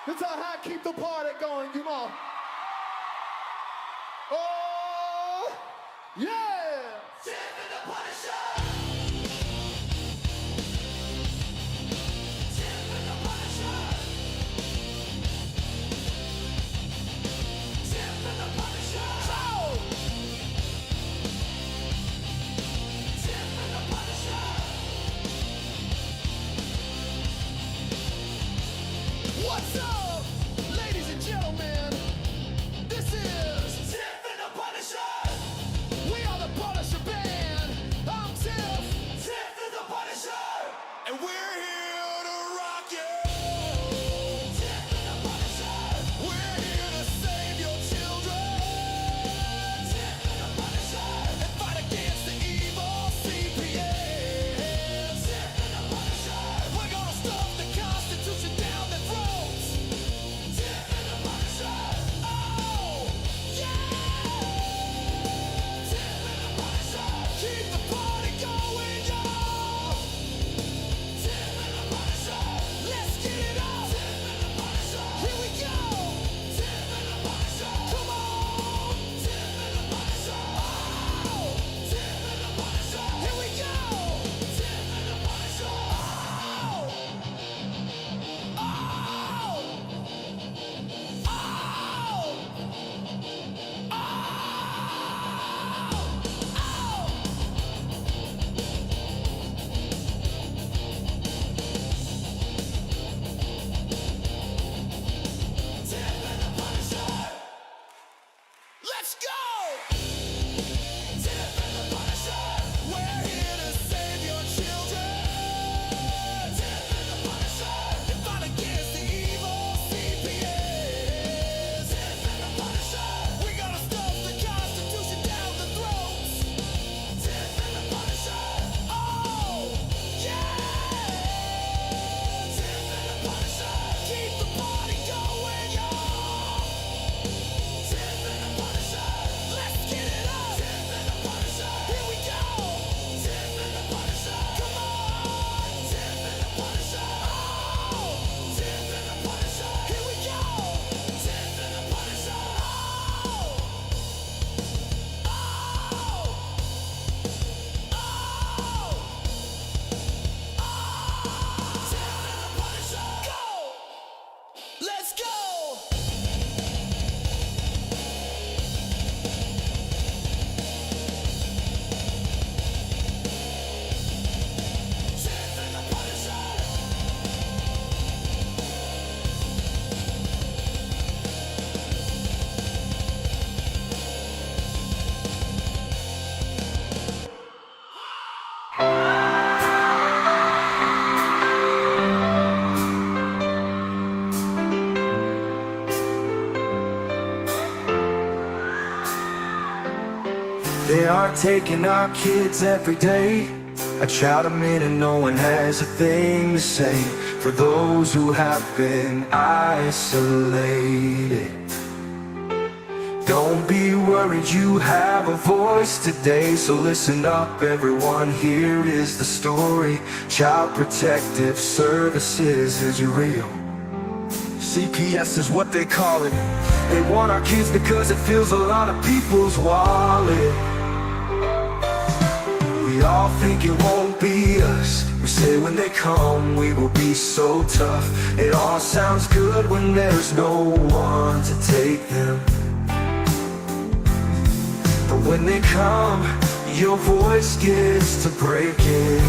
That's how I keep the party going, come on. Oh, yeah! Tiff and the Punisher! Tiff and the Punisher! Tiff and the Punisher! Oh! Tiff and the Punisher! What's up, ladies and gentlemen? This is Tiff and the Punisher. We are the Punisher Band. I'm Tiff. Tiff and the Punisher. And we're here to rock you. Tiff and the Punisher. We're here to save your children. Tiff and the Punisher. And fight against the evil CPS. Tiff and the Punisher. We're gonna stuff the Constitution down their throats. Tiff and the Punisher. Oh, yeah! Tiff and the Punisher. Keep the party going, y'all. Tiff and the Punisher. Let's get it on. Tiff and the Punisher. Here we go. Tiff and the Punisher. Come on. Tiff and the Punisher. Oh, Tiff and the Punisher. Here we go. Tiff and the Punisher. Oh, oh, let's go! Tiff and the Punisher. We're here to save your children. Tiff and the Punisher. And fight against the evil CPS. Tiff and the Punisher. We gotta stuff the Constitution down the throats. Tiff and the Punisher. Oh, yeah! Tiff and the Punisher. Keep the party going, y'all. Tiff and the Punisher. Let's get it up. Tiff and the Punisher. Here we go. Tiff and the Punisher. Come on. Tiff and the Punisher. Oh, Tiff and the Punisher. Here we go. Tiff and the Punisher. Oh, oh, oh. Tiff and the Punisher. Go. Let's go. Tiff and the Punisher. They are taking our kids every day. I shout them in and no one has a thing to say. For those who have been isolated, don't be worried, you have a voice today. So listen up everyone, here is the story. Child Protective Services is real. CPS is what they call it. They want our kids because it fills a lot of people's wallet. We all think it won't be us. We say when they come we will be so tough. It all sounds good when there's no one to take them. But when they come, your voice gets to breaking.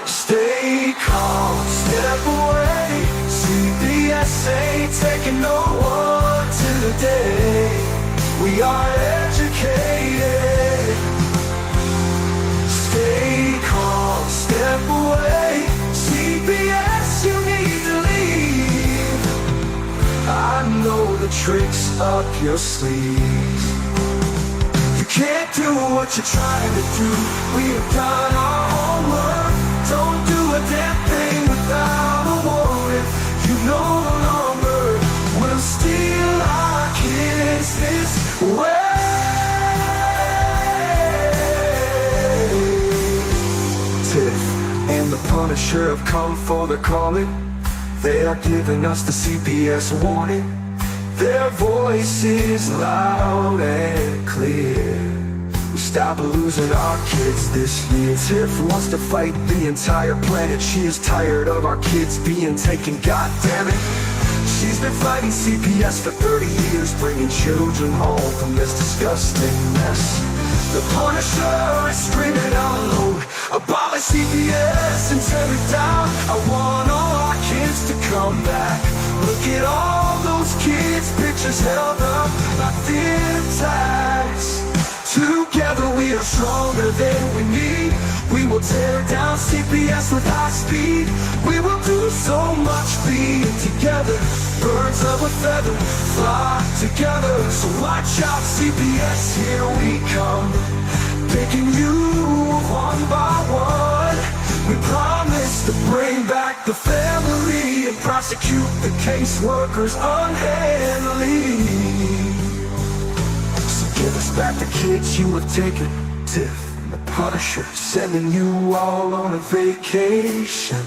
Stay calm, step away. CPS ain't taking no one today. We are educated. Stay calm, step away. CPS, you need to leave. I know the tricks up your sleeve. You can't do what you're trying to do. We have done our homework. Don't do a damn thing without a warrant. You no longer will steal our kids this way. Tiff and the Punisher have come for the calling. They are giving us the CPS warning. Their voice is loud and clear. We stop losing our kids this year. Tiff wants to fight the entire planet. She is tired of our kids being taken, god damn it. She's been fighting CPS for 30 years, bringing children home from this disgusting mess. The Punisher is screaming out loud, abolish CPS and tear it down. I want all our kids to come back. Look at all those kids' pictures held up like thin tags. Together we are stronger than we need. We will tear down CPS with high speed. We will do so much being together. Birds of a feather flock together. So watch out CPS, here we come. Picking you one by one. We promise to bring back the family and prosecute the caseworkers unhandily. Give us back the kids you have taken. Tiff and the Punisher sending you all on a vacation.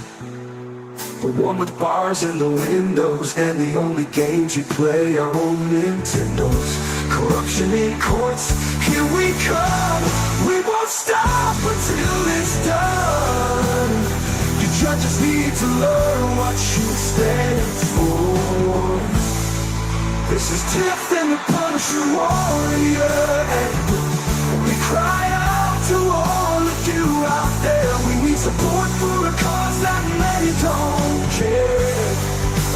The one with bars in the windows and the only games you play are on Nintendos. Corruption in courts, here we come. We won't stop until it's done. You judges need to learn what you stand for. This is Tiff and the Punisher warrior, and we cry out to all of you out there. We need support for a cause that many don't care.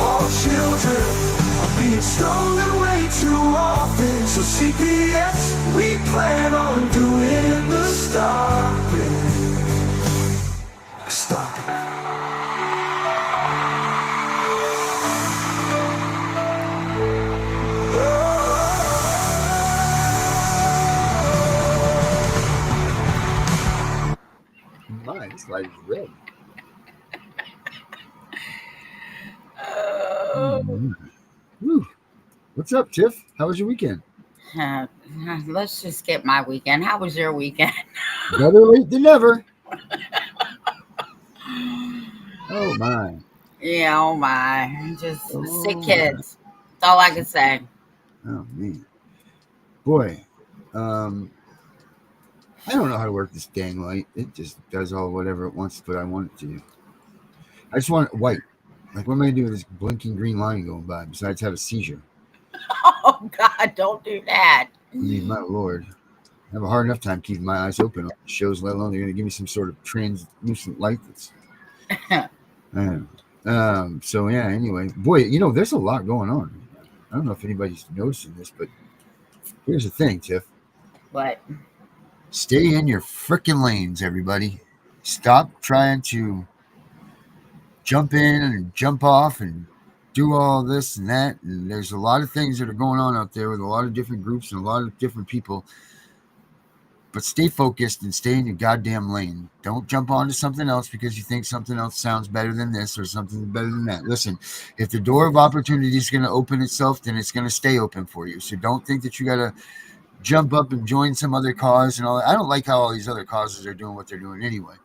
All children are being stolen way too often. So CPS, we plan on doing the stopping. Stop it. This light is red. Woo. What's up, Tiff? How was your weekend? Let's just get my weekend. How was your weekend? Better late than never. Oh my. Yeah, oh my. Just sick kids. That's all I can say. Oh man. Boy. I don't know how to work this dang light. It just does all whatever it wants, but I want it to do. I just want it white. Like, what am I going to do with this blinking green line going by besides have a seizure? Oh, God, don't do that. I mean, my Lord. I have a hard enough time keeping my eyes open on the shows, let alone they're going to give me some sort of translucent light that's... So, yeah, anyway. Boy, there's a lot going on. I don't know if anybody's noticing this, but here's the thing, Tiff. What? Stay in your frickin' lanes, everybody. Stop trying to jump in and jump off and do all this and that. And there's a lot of things that are going on out there with a lot of different groups and a lot of different people. But stay focused and stay in your goddamn lane. Don't jump onto something else because you think something else sounds better than this or something better than that. Listen, if the door of opportunity is going to open itself, then it's going to stay open for you. So don't think that you got to jump up and join some other cause and all that. I don't like how all these other causes are doing what they're doing anyway.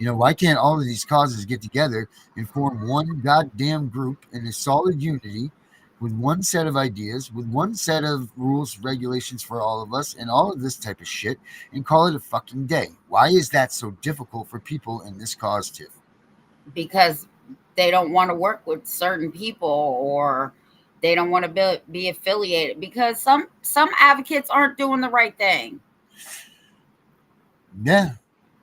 Why can't all of these causes get together and form one goddamn group in a solid unity with one set of ideas, with one set of rules, regulations for all of us, and all of this type of shit, and call it a fucking day? Why is that so difficult for people in this cause, Tiff? Because they don't want to work with certain people, or they don't want to be affiliated, because some advocates aren't doing the right thing. Yeah.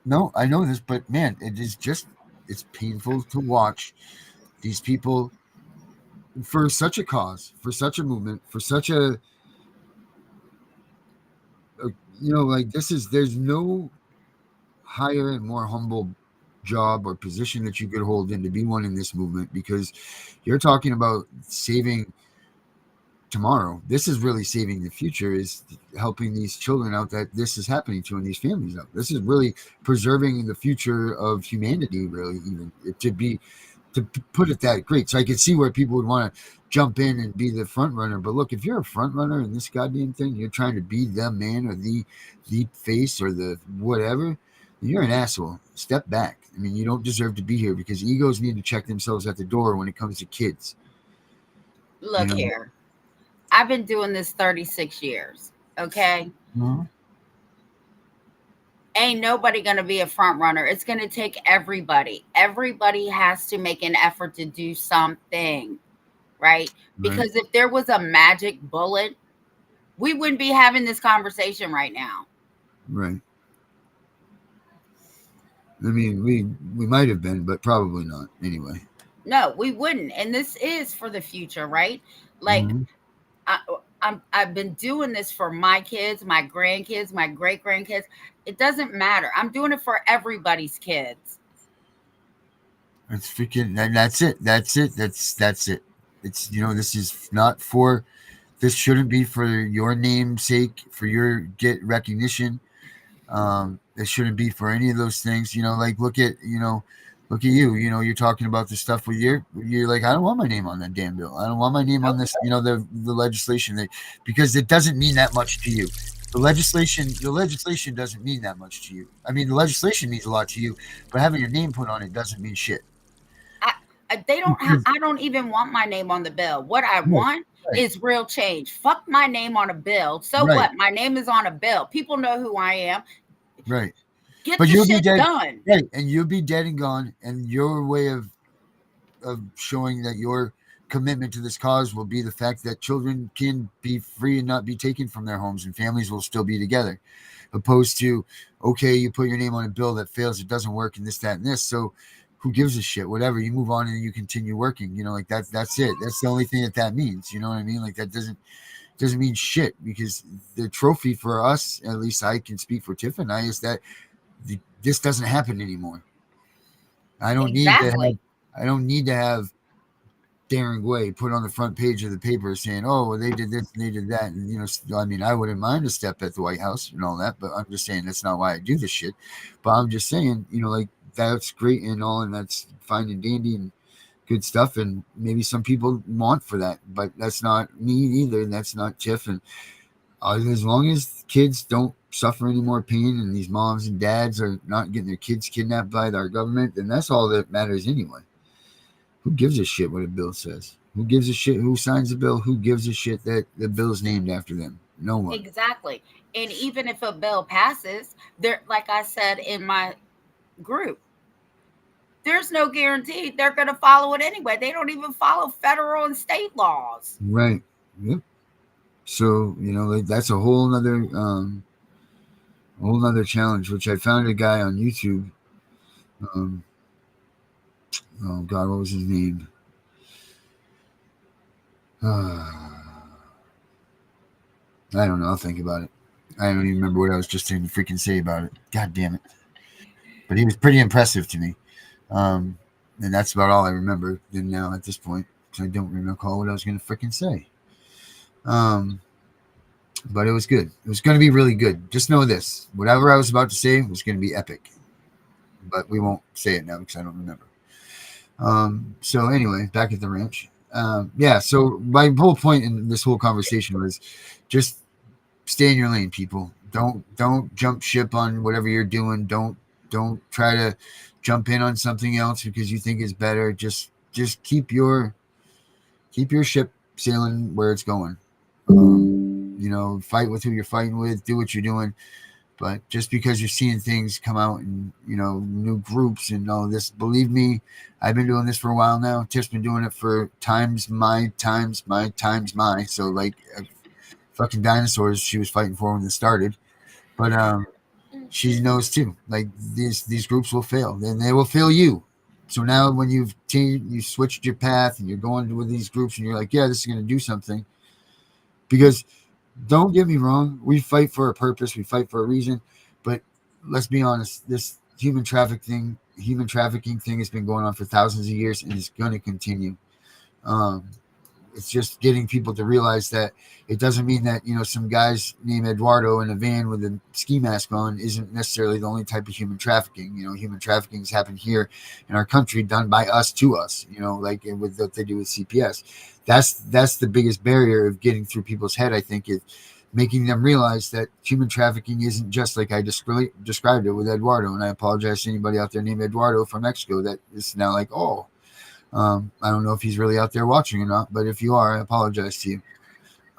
No, I know this, but man, it's painful to watch these people for such a cause, for such a movement, for such a there's no higher and more humble job or position that you could hold than to be one in this movement, because you're talking about saving tomorrow. This is really saving the future, is helping these children out that this is happening to and these families out. This is really preserving the future of humanity, really, even to put it that great. So I could see where people would want to jump in and be the front runner. But look, if you're a front runner in this goddamn thing, you're trying to be the man or the face or the whatever, you're an asshole. Step back. I mean, you don't deserve to be here because egos need to check themselves at the door when it comes to kids. You Look know. here. I've been doing this 36 years. Okay. Mhm. Ain't nobody going to be a front runner. It's going to take everybody. Everybody has to make an effort to do something, right? Right. Because if there was a magic bullet, we wouldn't be having this conversation right now. Right. I mean, we might have been, but probably not. Anyway. No, we wouldn't. And this is for the future, right? Like Mhm. I, I've been doing this for my kids, my grandkids, my great grandkids. It doesn't matter. I'm doing it for everybody's kids. That's freaking. That's it. That's it. That's it. It's this is not for. This shouldn't be for your namesake, for your get recognition. It shouldn't be for any of those things. Like look at you. You're talking about the stuff with you're like, I don't want my name on that damn bill. I don't want my name on Nope. this. The legislation because it doesn't mean that much to you. The legislation doesn't mean that much to you. I mean, the legislation means a lot to you, but having your name put on it doesn't mean shit. I, they don't. I don't even want my name on the bill. What I Right, want right, is real change. Fuck my name on a bill. So right, what? My name is on a bill. People know who I am. right. Get But the you'll be shit dead, done. right? And you'll be dead and gone. And your way of showing that your commitment to this cause will be the fact that children can be free and not be taken from their homes, and families will still be together. Opposed to, okay, you put your name on a bill that fails, it doesn't work, and this, that, and this. So, who gives a shit? Whatever. You move on and you continue working. Like that's it. That's the only thing that means. You know what I mean? Like that doesn't mean shit because the trophy for us, at least I can speak for Tiff and I, is that this doesn't happen anymore. I don't need to have Exactly. I don't need to have Darren Gway put on the front page of the paper saying, "Oh, well, they did this and they did that," and I mean, I wouldn't mind a step at the White House and all that, but I'm just saying that's not why I do this shit. But I'm just saying, like that's great and all, and that's fine and dandy and good stuff, and maybe some people want for that, but that's not me either, and that's not Tiff, and as long as kids don't suffer any more pain and these moms and dads are not getting their kids kidnapped by our government, then that's all that matters anyway. Who gives a shit what a bill says? Who gives a shit who signs the bill? Who gives a shit that the bill's named after them? No one. Exactly. And even if a bill passes, there, like I said in my group, there's no guarantee they're going to follow it anyway. They don't even follow federal and state laws. Right. Yep. So, like, that's a whole nother challenge, which I found a guy on YouTube. Um, oh God, what was his name? I don't know. I'll think about it. I don't even remember what I was just going to freaking say about it. God damn it. But he was pretty impressive to me. Um, and that's about all I remember now at this point. Because I don't recall what I was going to freaking say. Um, but it was good. It was going to be really good. Just know this. Whatever I was about to say was going to be epic. But we won't say it now because I don't remember. So anyway, back at the ranch. Yeah, so my whole point in this whole conversation was just stay in your lane, people. Don't jump ship on whatever you're doing. Don't try to jump in on something else because you think is better. Just keep your ship sailing where it's going. Fight with who you're fighting with, do what you're doing. But just because you're seeing things come out and new groups and all this, believe me, I've been doing this for a while now. Tiff's been doing it for times my. So like fucking dinosaurs, she was fighting for when it started. But she knows too. Like these groups will fail, and they will fail you. So now when you switched your path and you're going with these groups and you're like, yeah, this is going to do something. Because don't get me wrong, we fight for a purpose, we fight for a reason, but let's be honest, this human trafficking thing has been going on for thousands of years and it's going to continue. Um, it's just getting people to realize that it doesn't mean that some guys named Eduardo in a van with a ski mask on isn't necessarily the only type of human trafficking. Human trafficking has happened here in our country, done by us to us. Like with what they do with CPS. That's the biggest barrier of getting through people's head. I think is making them realize that human trafficking isn't just like I described it with Eduardo. And I apologize to anybody out there named Eduardo from Mexico that is now like, oh, I don't know if he's really out there watching or not, but if you are, I apologize to you.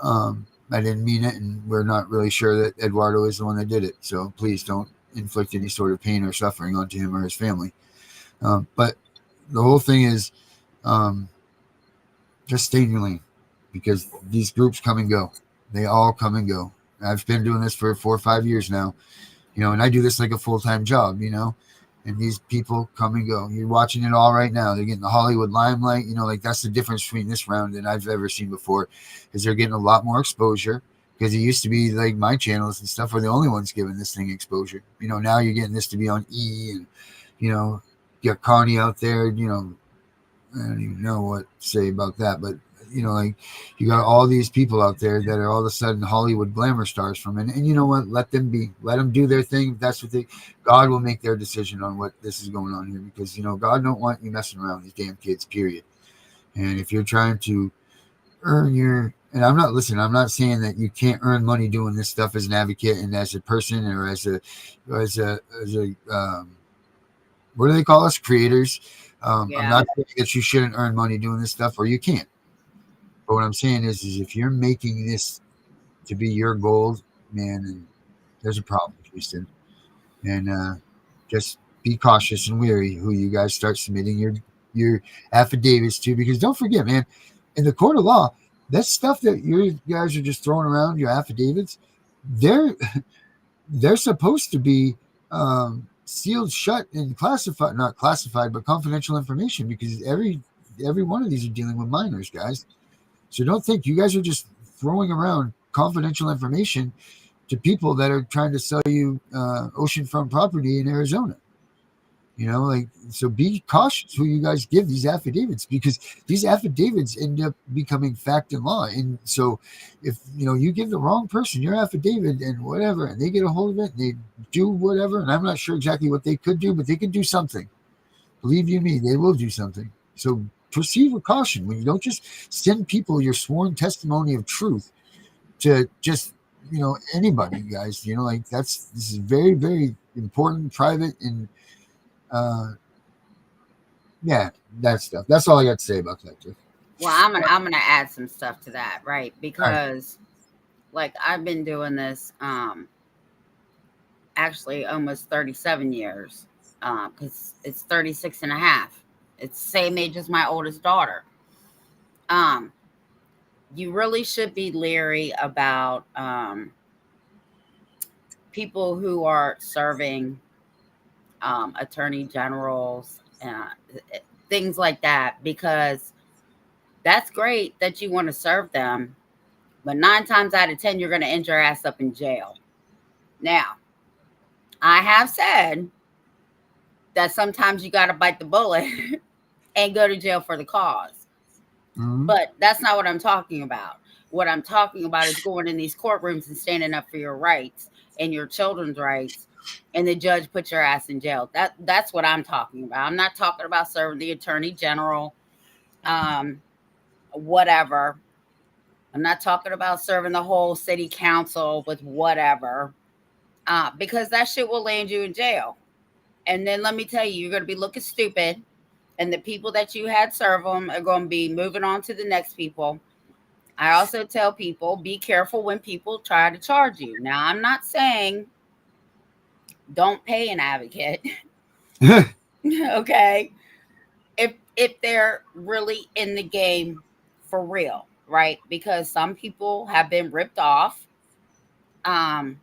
I didn't mean it, and we're not really sure that Eduardo is the one that did it. So please don't inflict any sort of pain or suffering onto him or his family. But the whole thing is just stay in your lane, because these groups come and go. They all come and go. I've been doing this for 4 or 5 years now, and I do this like a full-time job, and these people come and go. You're watching it all right now. They're getting the Hollywood limelight, like that's the difference between this round than I've ever seen before, is they're getting a lot more exposure, because it used to be like my channels and stuff were the only ones giving this thing exposure. Now you're getting this to be on E, and, get Connie out there, I don't even know what to say about that, but like you got all these people out there that are all of a sudden Hollywood glamour stars from it. And you know what? Let them be. Let them do their thing. If that's what God will make their decision on what this is going on here, because God don't want you messing around with these damn kids, period. And if you're trying to earn and I'm not saying that you can't earn money doing this stuff as an advocate and as a person, or as a what do they call us? Creators. I'm not saying that you shouldn't earn money doing this stuff, or you can't. But what I'm saying is if you're making this to be your goal, man, then there's a problem, Houston. And just be cautious and wary who you guys start submitting your affidavits to, because don't forget, man, in the court of law, that stuff that you guys are just throwing around, your affidavits, they're supposed to be sealed shut and classified, not classified, but confidential information, because every one of these are dealing with minors, guys. So don't think you guys are just throwing around confidential information to people that are trying to sell you oceanfront property in Arizona. So be cautious who you guys give these affidavits, because these affidavits end up becoming fact and law. And so if you give the wrong person your affidavit and whatever, and they get a hold of it and they do whatever, and I'm not sure exactly what they could do, but they could do something. Believe you me, they will do something. So proceed with caution when you don't just send people your sworn testimony of truth to just anybody, guys. This is very, very important, private, and yeah, that stuff. That's all I got to say about that, Tiff. Well, I'm gonna add some stuff to that, right? Because like I've been doing this actually almost 37 years, because it's 36 and a half. It's the same age as my oldest daughter. You really should be leery about people who are serving attorney generals, things like that, because that's great that you want to serve them, but 9 times out of 10, you're going to end your ass up in jail. Now, I have said that sometimes you got to bite the bullet and go to jail for the cause. Mm-hmm. But that's not what I'm talking about. What I'm talking about is going in these courtrooms and standing up for your rights and your children's rights, and the judge put your ass in jail. That's what I'm talking about. I'm not talking about serving the attorney general, whatever. I'm not talking about serving the whole city council with whatever, because that shit will land you in jail. And then let me tell you, you're going to be looking stupid, and the people that you had serve them are going to be moving on to the next people. I also tell people, be careful when people try to charge you. Now, I'm not saying don't pay an advocate. Okay. If they're really in the game for real, right? Because some people have been ripped off. And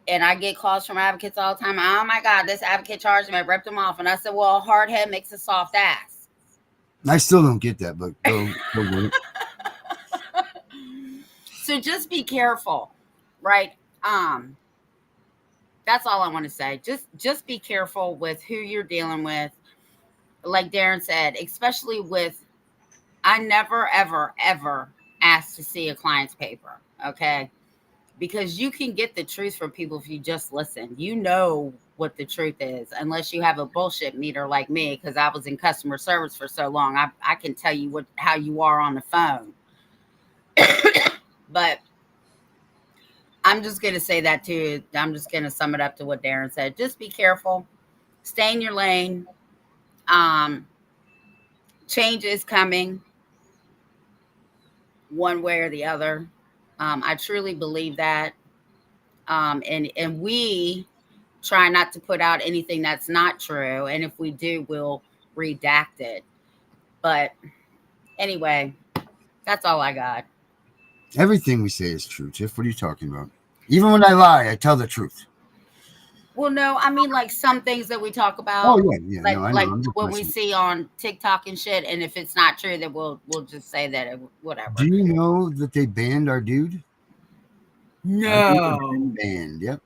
I get calls from advocates all the time. Oh my God, this advocate charged me, I ripped them off. And I said, well, a hard head makes a soft ass. I still don't get that, but go with it. So just be careful, right? That's all I want to say. Just be careful with who you're dealing with. Like Darren said, especially with, I never, ever, ever ask to see a client's paper, okay? Because you can get the truth from people if you just listen. You know what the truth is, unless you have a bullshit meter like me, because I was in customer service for so long. I can tell you how you are on the phone. But I'm just gonna say that too. I'm just gonna sum it up to what Darren said. Just be careful. Stay in your lane. Um, Change is coming, one way or the other. I truly believe that. And we try not to put out anything that's not true. And if we do, we'll redact it. But anyway, that's all I got. Everything we say is true, Tiff. What are you talking about? Even when I lie, I tell the truth. Well, no, I mean like some things that we talk Oh about, yeah, yeah. No, I know. like I'm just what we messing. see on TikTok and shit. And if it's not true, then we'll just say that Do whatever. you know that they banned our dude? Our dude has been No. banned. Yep.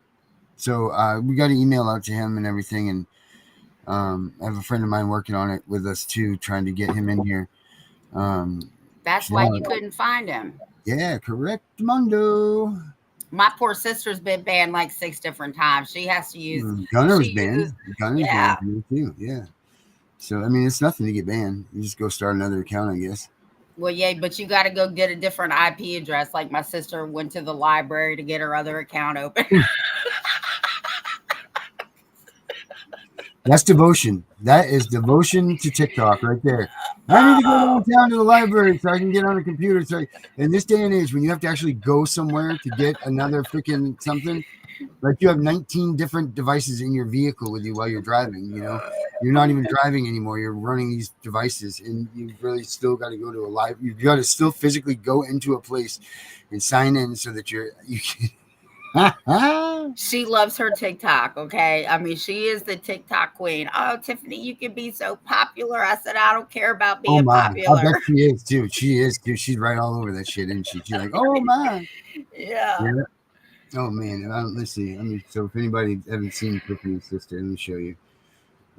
So we got an email out to him and everything, and I have a friend of mine working on it with us too, trying to get him in here. That's why Yeah, you couldn't find him. yeah, correct, Mundo. My poor sister's been banned like 6 different times. She has to use. Gunner was She banned. uses. Gunner's banned Yeah. from me too. Yeah. So I mean, it's nothing to get banned. You just go start another account, I guess. Well, yeah, but you got to go get a different IP address. Like my sister went to the library to get her other account open. That's devotion. That is devotion to TikTok right there. I need to go downtown to the library so I can get on a computer. So in this day and age, when you have to actually go somewhere to get another freaking something, like you have 19 different devices in your vehicle with you while you're driving, you're not even driving anymore. You're running these devices, and you've really still got to go to a live. You've got to still physically go into a place and sign in so that you can. She loves her TikTok. Okay. I mean, she is the TikTok queen. Oh, Tiffany, you can be so popular. I said, I don't care about Oh being my! I bet popular. she is too. She is too. She's right all over that shit, isn't she? She's like, oh my. Yeah. Yeah. Oh man. Let's see. I mean, so if anybody hasn't seen Tiffany's sister, let me show you.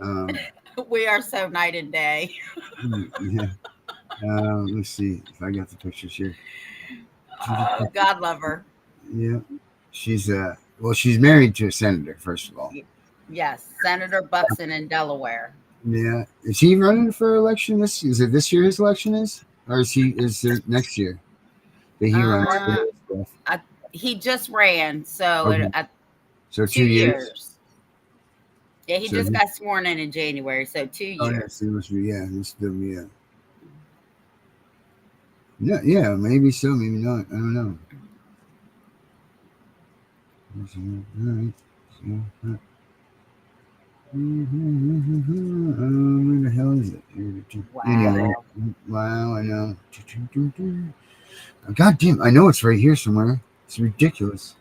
Um, We are so night and day. yeah. Let's see if I got the pictures here. Oh, God love her. Yeah. She's well, she's married to a senator, first of all. Yes. Senator Buxton in Delaware. Yeah. Is he running for election? Is it this year his election is? Or is it next year that he runs for Uh, stuff? he just ran. So Okay. So 2 2 years. years. Yeah. He So just got sworn in January. So 2 years. yes, it must be yeah. Yeah, yeah, maybe so, maybe not. I don't know. All right. So, where the hell is it? Anyway, Wow. wow, I know. God damn, I know it's right here somewhere. It's ridiculous.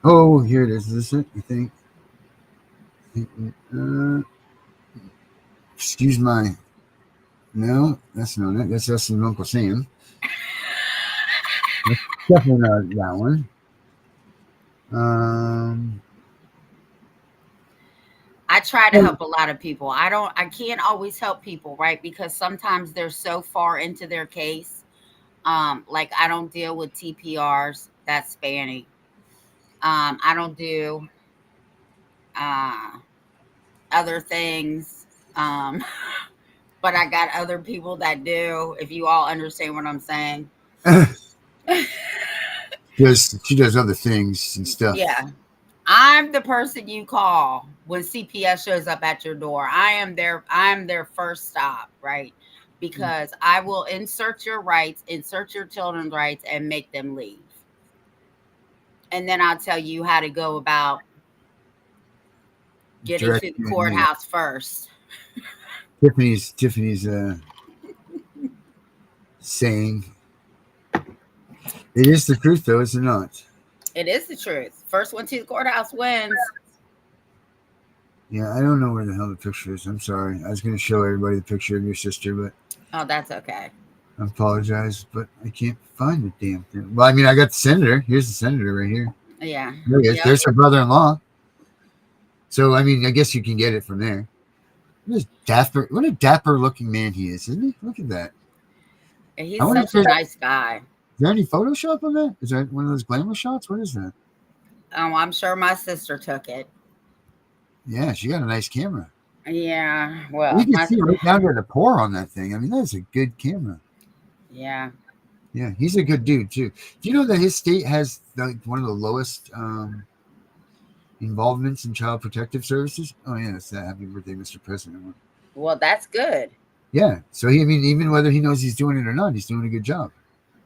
Oh, here it is. Is this it? I think. Uh, excuse my. No, that's not it. That's us and Uncle Sam. That's definitely not that one. Um. I try to help a lot of people. I can't always help people, right? Because sometimes they're so far into their case. Like I don't deal with TPRs. That's Spanny. I don't do uh, other things. But I got other people that do, if you all understand what I'm saying. Because she does other things and stuff. Yeah. I'm the person you call when CPS shows up at your door. I'm their first stop, right? Because I will insert your rights, insert your children's rights, and make them leave. And then I'll tell you how to go about getting to the Directly at me. courthouse first. Tiffany's saying it is the truth, though, is it not? It is the truth. First one to the courthouse wins. Yeah, I don't know where the hell the picture is. I'm sorry. I was going to show everybody the picture of your sister, but Oh, that's okay. I apologize, but I can't find the damn thing. Well, I mean, I got the senator. Here's the senator right here. Yeah. There he is. Yep. There's her brother-in-law. So, I mean, I guess you can get it from there. What a dapper-looking man he is, isn't he? Look at that. And he's I wonder if such a nice guy. is there any Photoshop on that? Is that one of those glamour shots? What is that? Oh, I'm sure my sister took it. Yeah, she got a nice camera. Yeah. You Well, can see right down to the pore on that thing. I mean, that's a good camera. yeah. Yeah, he's a good dude too. Do you know that his state has one of the lowest involvements in child protective services? Oh yeah, it's that Happy Birthday, Mr. President one. Well, that's good. Yeah, so I mean, even whether he knows he's doing it or not, he's doing a good job.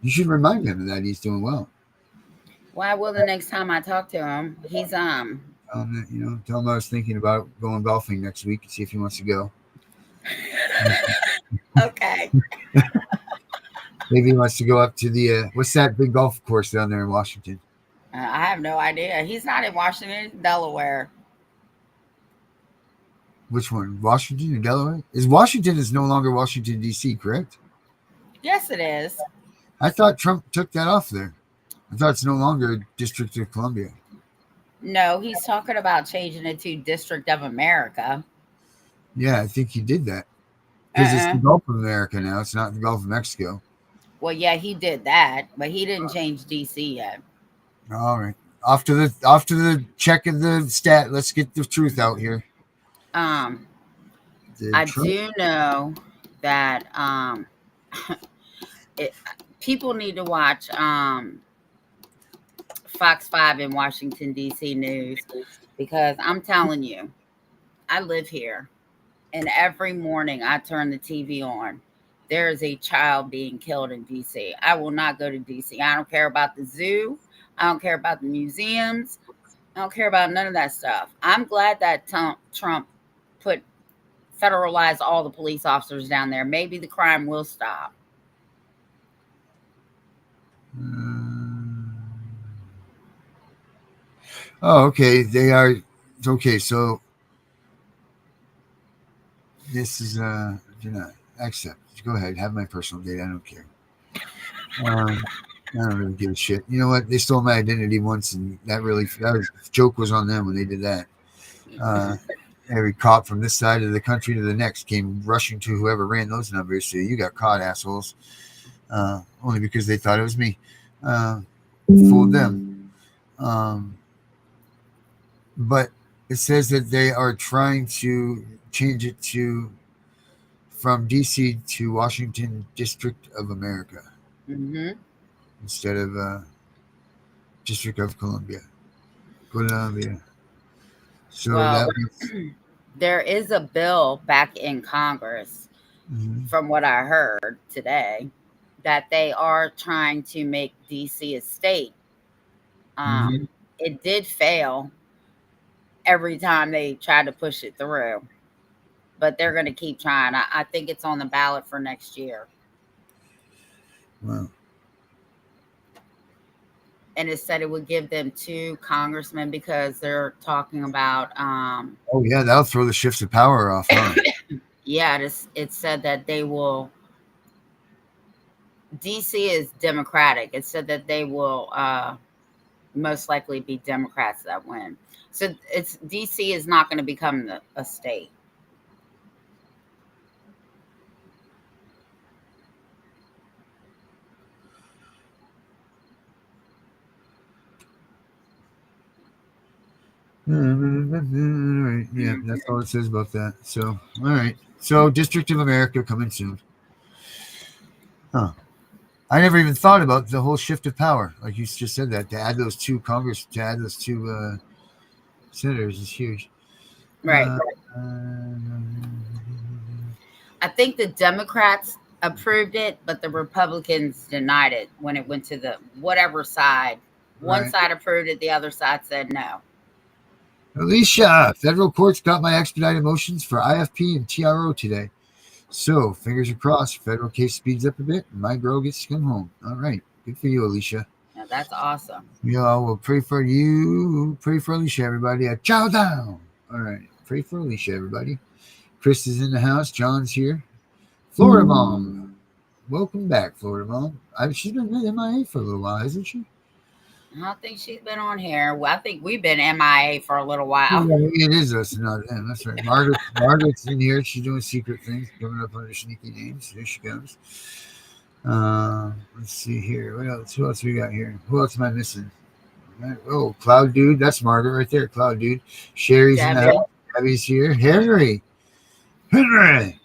You should remind him that he's doing well. Why will the next time I talk to him? He's Tell him I was thinking about going golfing next week and see if he wants to go. okay. Maybe he wants to go up to the what's that big golf course down there in Washington? I have no idea. He's not in Washington, he's in Delaware. Which one? Washington or Delaware? Washington is no longer Washington D.C., correct? Yes, it is. I thought Trump took that off there. I thought it's no longer District of Columbia. No, he's talking about changing it to District of America. Yeah, I think he did that because it's the Gulf of America now. It's not the Gulf of Mexico. Well, yeah, he did that, but he didn't change D.C. yet. All right. After the check of the stat, let's get the truth out here. I do know that people need to watch Fox 5 in Washington, D.C. news, because I'm telling you, I live here, and every morning I turn the TV on. There is a child being killed in D.C. I will not go to D.C. I don't care about the zoo. I don't care about the museums. I don't care about none of that stuff. I'm glad that Trump federalized all the police officers down there. Maybe the crime will stop. Oh, okay. They are okay. So this is do not accept. Go ahead, have my personal data. I don't care. I don't really give a shit. You know what? They stole my identity once, and joke was on them when they did that. Every cop from this side of the country to the next came rushing to whoever ran those numbers. So you got caught, assholes. Only because they thought it was me. Fooled them. But it says that they are trying to change it from D.C. to Washington District of America instead of District of Columbia. So there is a bill back in Congress, from what I heard today, that they are trying to make D.C. a state. It did fail every time they tried to push it through, but they're going to keep trying. I think it's on the ballot for next year. Wow. And it said it would give them 2 congressmen because they're talking about oh yeah, that'll throw the shifts of power off, huh? Yeah, it said that they will. DC is Democratic. It said that they will most likely be Democrats that win. So DC is not going to become a state. Right. Yeah, that's all it says about that. So, all right. So, District of America coming soon. Huh. I never even thought about the whole shift of power. Like you just said that, to add those 2 senators is huge. Right. I think the Democrats approved it, but the Republicans denied it when it went to the whatever side. One side approved it, the other side said no. Alicia, federal courts got my expedited motions for IFP and TRO today. So, fingers are crossed, federal case speeds up a bit, and my girl gets to come home. All right. Good for you, Alicia. Yeah, that's awesome. We all will pray for you. Pray for Alicia, everybody. Chow down. All right. Pray for Alicia, everybody. Chris is in the house. John's here. Florida Mom. Welcome back, Florida Mom. She's been MIA for a little while, hasn't she? I don't think she's been on here. Well, I think we've been MIA for a little while. Yeah, it is us, not them. That's right. Margaret's in here. She's doing secret things, coming up under sneaky names. Here she comes. Let's see here. What else? Who else we got here? Who else am I missing? Oh, Cloud Dude. That's Margaret right there. Cloud Dude. Sherry's in the house. Abby's here. Henry.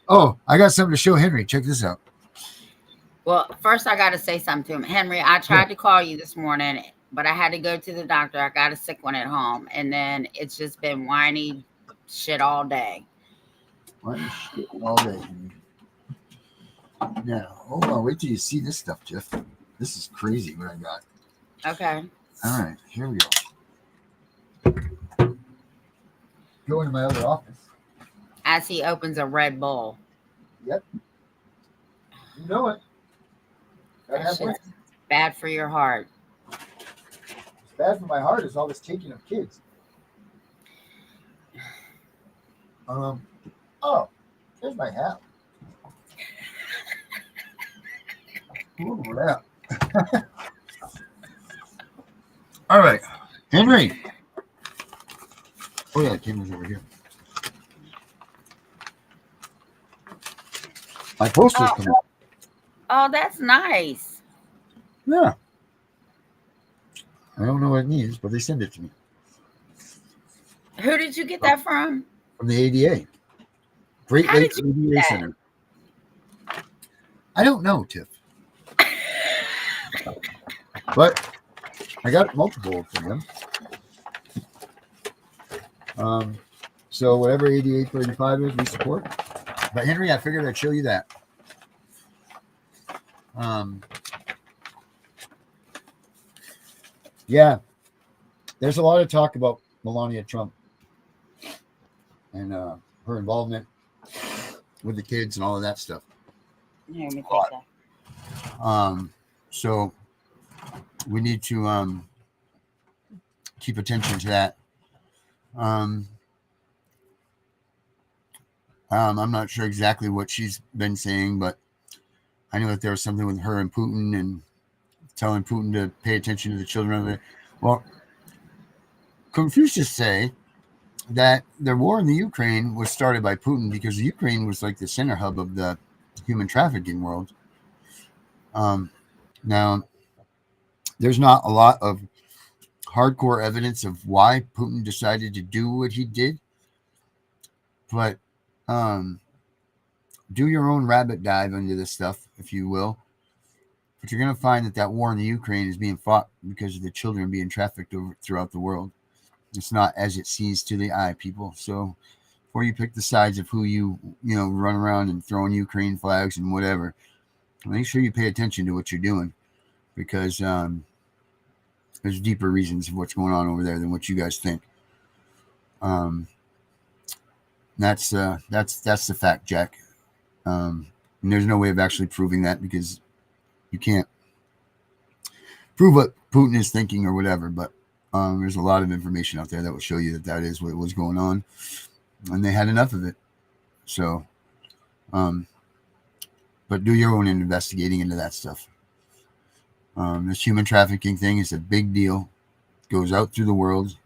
Oh, I got something to show Henry. Check this out. Well, first I got to say something to him. Henry, I tried to call you this morning, but I had to go to the doctor. I got a sick one at home, and then it's just been whiny shit all day. Why shit all day? Now, hold on. Wait till you see this stuff, Jeff. This is crazy what I got. Okay. All right, here we go. Go into my other office. As he opens a Red Bull. Yep. You know it. Gotta That have shit's wins. bad for your heart. It's bad for my heart is all this taking of kids. Oh, there's my hat. Ooh, yeah. All right, Henry. Oh yeah, the camera's over here. My poster's coming. Oh, that's nice. Yeah. I don't know what it means, but they send it to me Who did you get that from? from the ADA, Great How did Lakes you ADA get that? Center. I don't know, Tiff, but I got multiple from them. So whatever ADA 35 is, we support. But Henry, I figured I'd show you that. Yeah, there's a lot of talk about Melania Trump and her involvement with the kids and all of that stuff. Here, let me take that. So we need to keep attention to that. I'm not sure exactly what she's been saying, but I know that there was something with her and Putin and telling Putin to pay attention to the children of it. Well, Confucius say that the war in the Ukraine was started by Putin because the Ukraine was like the center hub of the human trafficking world. Now, there's not a lot of hardcore evidence of why Putin decided to do what he did, but do your own rabbit dive into this stuff, if you will. But you're going to find that that war in the Ukraine is being fought because of the children being trafficked throughout the world. It's not as it seems to the eye, people. So before you pick the sides of who you run around and throwing Ukraine flags and whatever, make sure you pay attention to what you're doing, because there's deeper reasons of what's going on over there than what you guys think. That's the fact, Jack. And there's no way of actually proving that, because you can't prove what Putin is thinking or whatever, but there's a lot of information out there that will show you that that is what was going on, and they had enough of it. So, but do your own investigating into that stuff. This human trafficking thing is a big deal. It goes out through the world.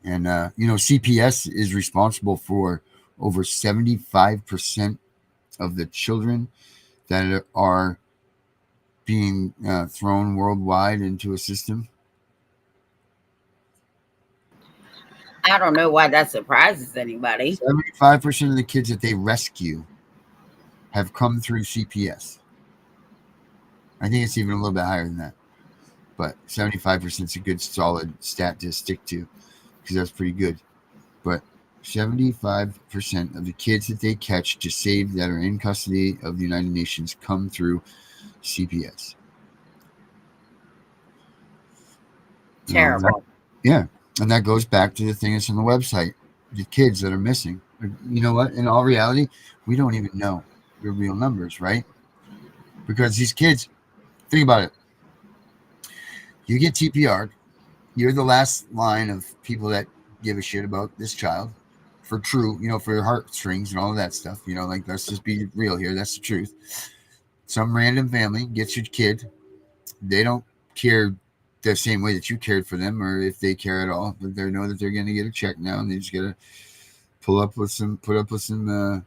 And, CPS is responsible for over 75% of the children that are being thrown worldwide into a system. I don't know why that surprises anybody. 75% of the kids that they rescue have come through CPS. I think it's even a little bit higher than that. But 75% is a good solid stat to stick to, because that's pretty good. But 75% of the kids that they catch to save that are in custody of the United Nations come through CPS. Terrible. Yeah. And that goes back to the thing that's on the website, the kids that are missing. You know what? In all reality, we don't even know the real numbers, right? Because these kids, think about it. You get TPR'd. You're the last line of people that give a shit about this child for true, for your heartstrings and all of that stuff. Like, let's just be real here. That's the truth. Some random family gets your kid. They don't care the same way that you cared for them, or if they care at all, but they know that they're going to get a check now, and they just got to put up with some, whatever, some,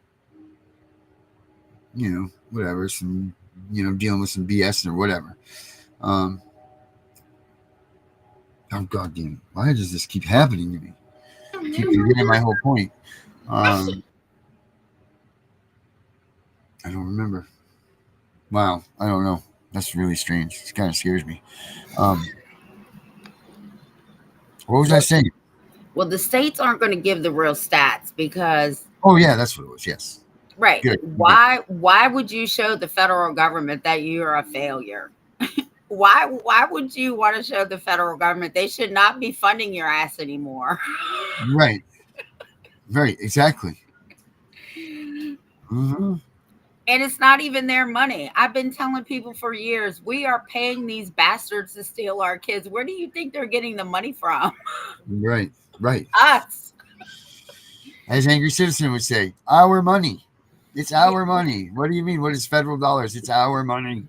dealing with some BS or whatever. Oh, God damn it. Why does this keep happening to me? Keep forgetting my whole point. I don't remember. Wow, I don't know. That's really strange. It kind of scares me. Um, what was I saying? Well, the states aren't going to give the real stats because, Oh yeah, that's what it was. Yes. right? Good. Good. Why would you show the federal government that you're a failure? Why would you want to show the federal government they should not be funding your ass anymore? Right. Right. Exactly. Hmm. And it's not even their money. I've been telling people for years, we are paying these bastards to steal our kids. Where do you think they're getting the money from? Right. Right. Us. As Angry Citizen would say, our money. It's our money. What do you mean? What is federal dollars? It's our money.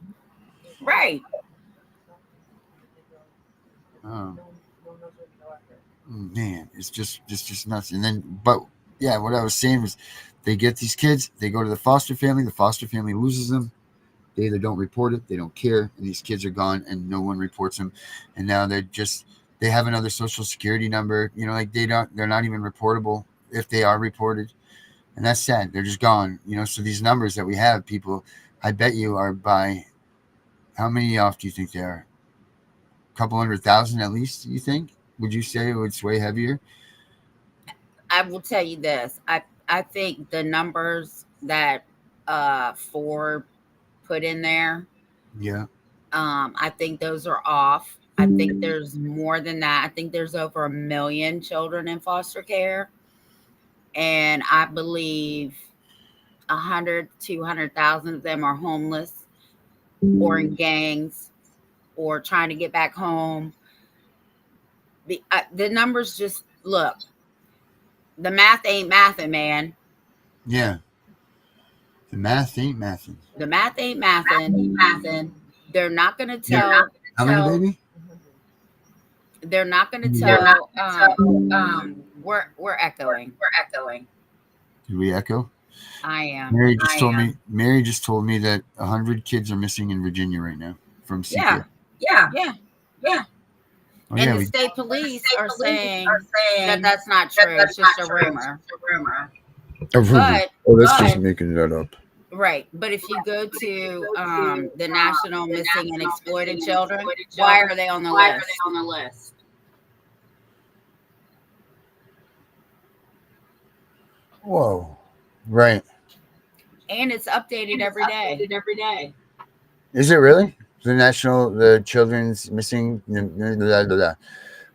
Right. Oh, man, it's just nuts. And then, but yeah, what I was saying was, they get these kids, they go to the foster family loses them. They either don't report it, they don't care, and these kids are gone, and no one reports them. And now they have another social security number. Like they're not even reportable if they are reported, and that's sad. They're just gone. So these numbers that we have, people, I bet you are by how many off do you think they are? A couple 100,000 at least. You think? Would you say it's way heavier? I will tell you this. I think the numbers that Ford put in there, Yeah. I think those are off. I think there's more than that. I think there's over 1 million children in foster care. And I believe 200,000 of them are homeless or in gangs or trying to get back home. The numbers just look, the math ain't mathing, man. Yeah. The math ain't mathing. The math ain't mathing. They're not going to Yeah. tell. How many, baby? They're not going to Yeah. tell. We're echoing. Did we echo? I am. Mary just told me that 100 kids are missing in Virginia right now from Yeah. CPS. Yeah. Oh, And yeah, the state police are saying that that's not true. It's just a rumor. But oh, that's just making that up. right. But if you go to the National Missing and Exploited Children, why are they on the list? Whoa. Right. And it's updated every day. Is it really? The Children's Missing.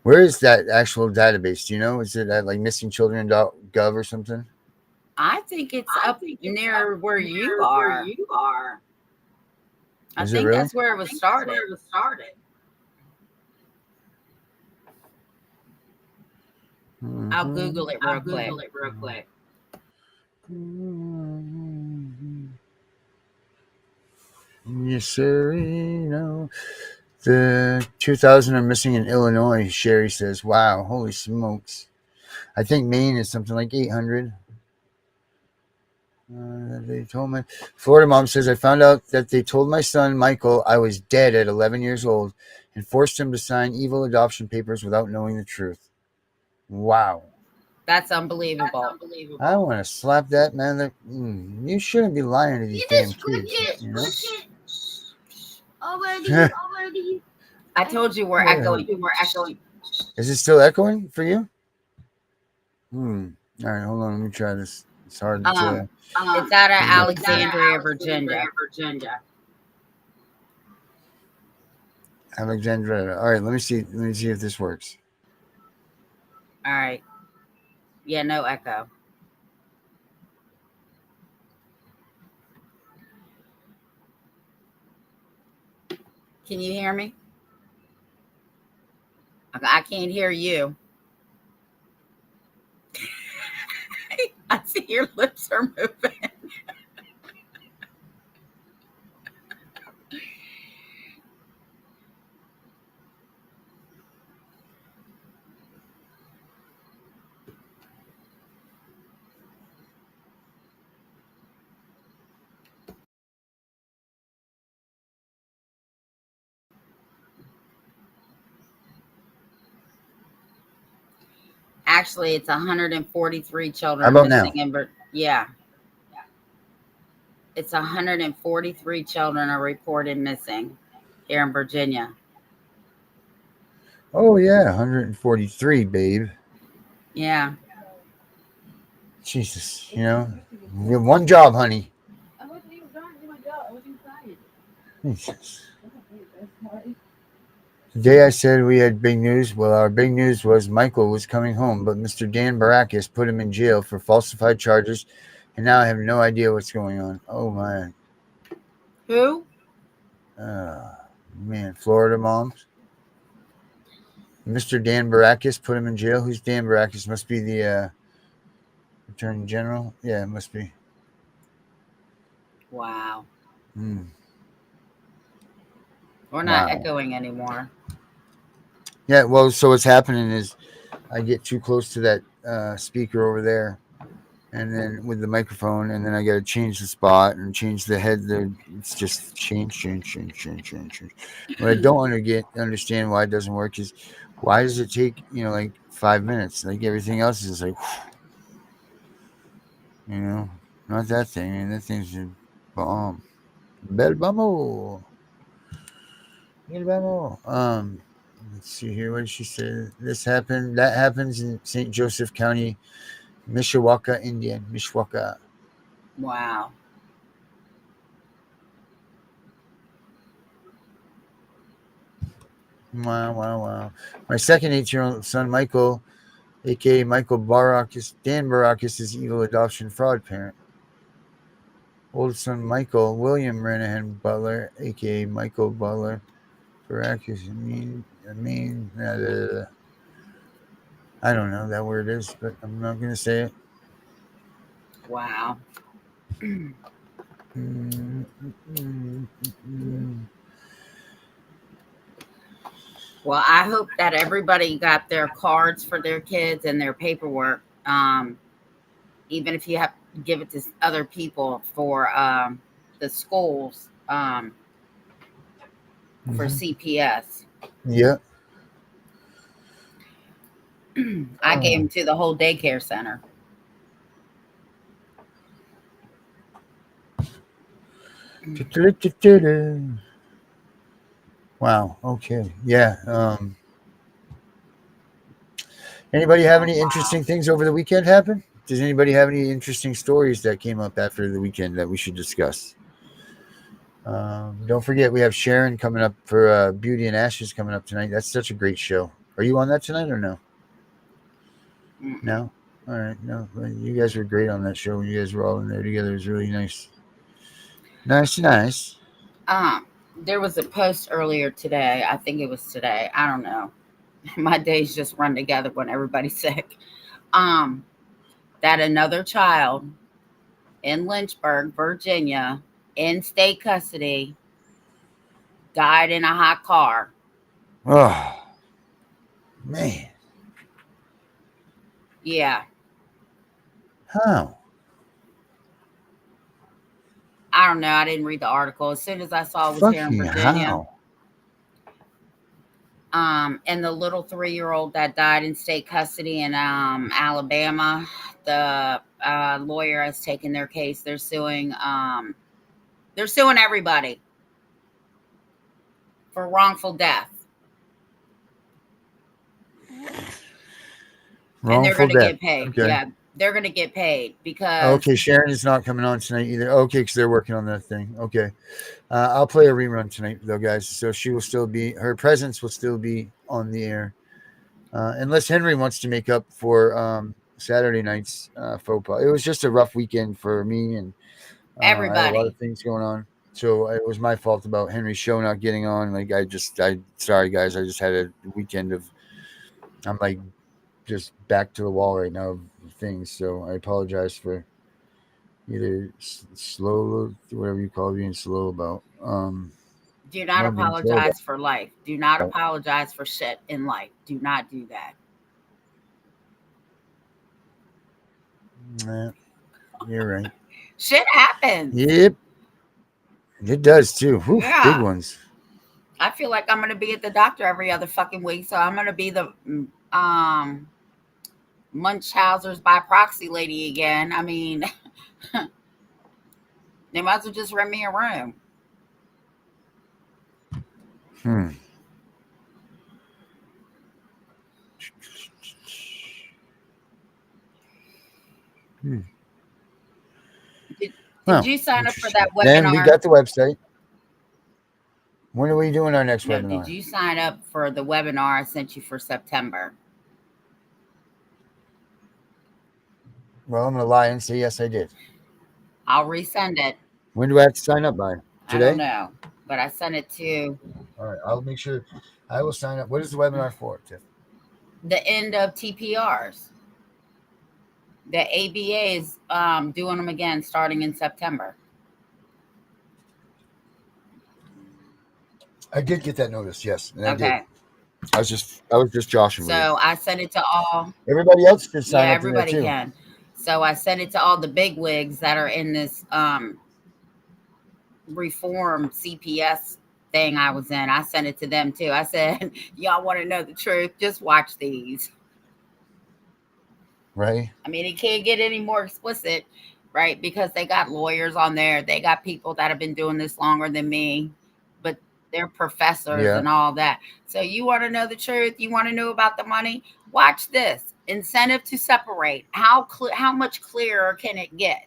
Where is that actual database? Do you know? Is it at like missingchildren.gov or something? I think it's up near where you are. I Is it think really? that's where it was started. I'll Google it real quick. Yes, sir. The 2,000 are missing in Illinois, Sherry says. Wow, holy smokes. I think Maine is something like 800. They told me. Florida mom says, I found out that they told my son, Michael, I was dead at 11 years old and forced him to sign evil adoption papers without knowing the truth. Wow. That's unbelievable. I want to slap that man. You shouldn't be lying to these damn kids. Already. I told you we're echoing. Is it still echoing for you? All right, hold on. Let me try this. It's hard to. It's out of Alexandria, Virginia. Alexandra. All right, let me see. Let me see if this works. All right. Yeah, no echo. Can you hear me? I can't hear you. I see your lips are moving. Actually, it's 143 children How about missing now? yeah. It's 143 children are reported missing here in Virginia. Oh yeah, 143, babe. Yeah. Jesus, you have one job, honey. Jesus. The day I said we had big news, well, our big news was Michael was coming home, but Mr. Dan Barakis put him in jail for falsified charges, and now I have no idea what's going on. Oh my, Who? man, Florida moms. Mr. Dan Barakis put him in jail. Who's Dan Barakis? Must be the Attorney General. Yeah, it must be. Wow. Hmm. We're not Wow. echoing anymore. Yeah. Well, so what's happening is I get too close to that speaker over there, and then with the microphone, and then I got to change the spot and change the head. It's just change. What I don't understand why it doesn't work is why does it take like 5 minutes? Like everything else is like you know not that thing. And that thing's a bomb. Bel bamo. Bel bamo. Let's see here. What did she say? This happened. That happens in St. Joseph County, Mishawaka, Indian. Mishawaka. Wow. Wow. My second 8-year-old son, Michael, aka Michael Barakis, Dan Barakis' evil adoption fraud parent. Oldest son, Michael, William Ranahan Butler, aka Michael Butler, Barakis. I don't know that word is, but I'm not going to say it. Wow. Well, I hope that everybody got their cards for their kids and their paperwork. Even if you have to give it to other people for the schools for CPS. Yeah. I gave them to the whole daycare center. Wow. Okay. Yeah. Anybody have any interesting things over the weekend happen? Does anybody have any interesting stories that came up after the weekend that we should discuss? Don't forget, we have Sharon coming up for Beauty and Ashes coming up tonight. That's such a great show. Are you on that tonight or no? Mm-mm. No? All right. No. You guys were great on that show when you guys were all in there together. It was really nice. Nice. There was a post earlier today. I think it was today. I don't know. My days just run together when everybody's sick. That another child in Lynchburg, Virginia, in state custody, died in a hot car. Oh, man. Yeah. How? I don't know. I didn't read the article. As soon as I saw it was here in Fucking Virginia. how? And the little 3-year-old that died in state custody in Alabama, the lawyer has taken their case. They're suing everybody for wrongful death. And they're Wrongful going to death. get paid. Okay. Yeah, they're going to get paid because Okay, Sharon is not coming on tonight either. Okay, because they're working on that thing. Okay. I'll play a rerun tonight, though, guys. So she will still be, her presence will still be on the air. Unless Henry wants to make up for Saturday night's faux pas. It was just a rough weekend for me, and I had a lot everybody. of things going on. So it was my fault about Henry's show not getting on. Like, sorry, guys. I just had a weekend of, I'm like, just back to the wall right now of things. So I apologize for either slow, whatever you call being slow about. Do not No, being slow apologize for life. Do not apologize for shit in life. Do not do that. about. You're right. Shit happens. Yep, it does too. Whew, big Yeah. ones. I feel like I'm going to be at the doctor every other fucking week. So I'm going to be the Munchausen's by proxy lady again. I mean, They might as well just rent me a room. Hmm. Hmm. Did, did Well, you sign up for interesting. that Then we webinar? got the website. When are we doing our next No, did webinar? you sign up for the webinar I sent you for September? Well, I'm going to lie and say yes, I did. I'll resend it. When do I have to sign up by? I don't Today? know, but I sent it to All right. I'll make sure I will sign up. What is the webinar for, Tiff? the end of TPRs. The ABA is doing them again starting in September. I did get that notice, yes, and I did. Okay. I was just joshing with you. So I sent it to all. Everybody else should Yeah, sign up to that everybody too. can. So I sent it to all the big wigs that are in this reform CPS thing I was in. I sent it to them too. I said, y'all want to know the truth? Just watch these. Right? I mean, it can't get any more explicit, right? Because they got lawyers on there. They got people that have been doing this longer than me, but they're professors Yeah. and all that. So you want to know the truth? You want to know about the money? Watch this. Incentive to separate. How much clearer can it get?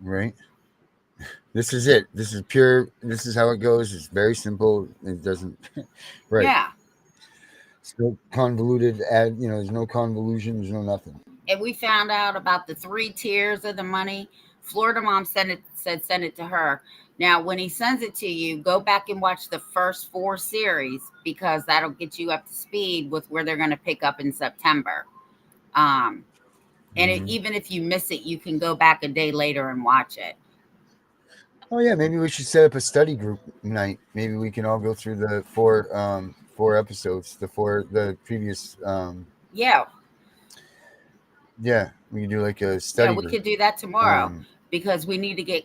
Right. This is it. This is pure. This is how it goes. It's very simple. It doesn't. Right. Yeah. It's no convoluted. There's no convolution. There's no nothing. And we found out about the 3 tiers of the money. Florida mom said send it to her. Now, when he sends it to you, go back and watch the first 4 series because that'll get you up to speed with where they're going to pick up in September. Um, and even if you miss it, you can go back a day later and watch it. Oh yeah, maybe we should set up a study group night. Maybe we can all go through the four episodes, the previous Yeah, yeah, we can do like a yeah, study we group. could do that tomorrow because we need to get.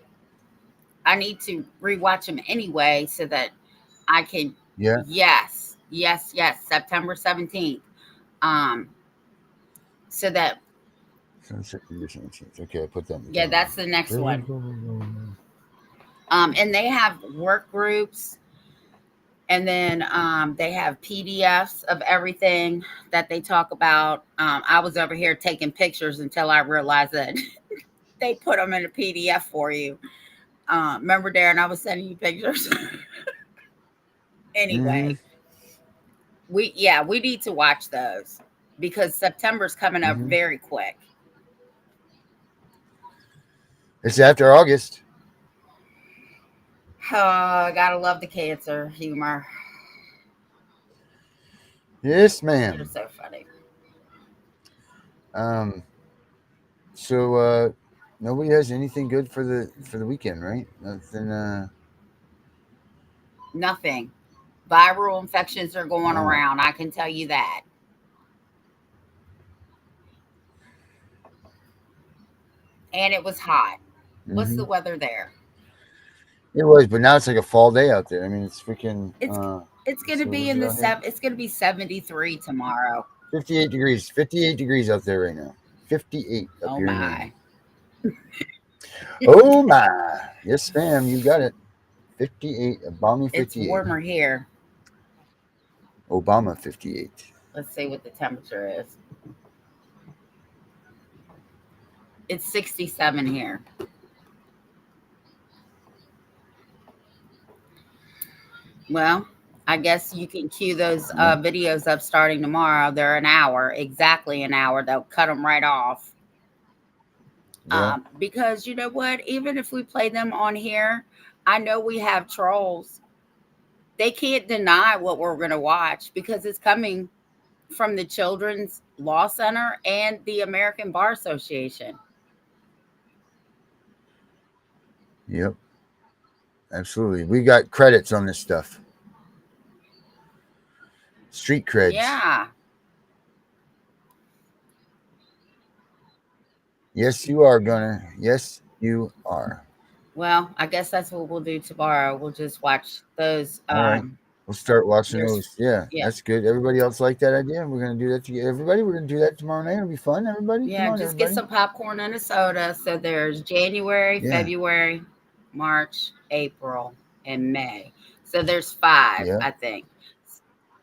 I need to rewatch them anyway so that I can. Yeah. Yes, yes, yes. September 17th. Um, so that Okay, I put that in the yeah, that's the next one. And they have work groups, and then they have PDFs of everything that they talk about. I was over here taking pictures until I realized that they put them in a PDF for you. Remember, Darren, I was sending you pictures. Mm-hmm. Anyway, we need to watch those because September's coming up Mm-hmm. very quick. It's after August. Oh, gotta love the cancer humor. Yes, They're ma'am. so funny. Um. So nobody has anything good for the weekend, right? Nothing. Nothing. Viral infections are going All right. around. I can tell you that. And it was hot. What's Mm-hmm. the weather there? It was, but now it's like a fall day out there. I mean, it's freaking. It's it's Let's going to see, what be is in it the out here? It's going to be 73 tomorrow. 58 degrees. 58 degrees out there right now. 58 up Oh here in Maine. my. Oh my. Yes, ma'am. You got it. 58. A balmy It's 58. warmer here. Obama 58. Let's see what the temperature is. It's 67 here. Well, I guess you can cue those Yeah. videos up starting tomorrow. They're an hour, exactly an hour. They'll cut them right off. Yeah. Because you know what? Even if we play them on here, I know we have trolls. They can't deny what we're going to watch because it's coming from the Children's Law Center and the American Bar Association. Yep. Absolutely. We got credits on this stuff. Street creds. Yeah. Yes, you are, Gunner. Yes, you are. Well, I guess that's what we'll do tomorrow. We'll just watch those All right. We'll start watching There's, those. Yeah, yeah, that's good. Everybody else like that idea? We're gonna do that together. Everybody, we're gonna do that tomorrow night. It'll be fun. Everybody, come yeah. on, Just get everybody. some popcorn and a soda. So there's January, Yeah, February, March, April, and May. So there's 5, yeah. I think.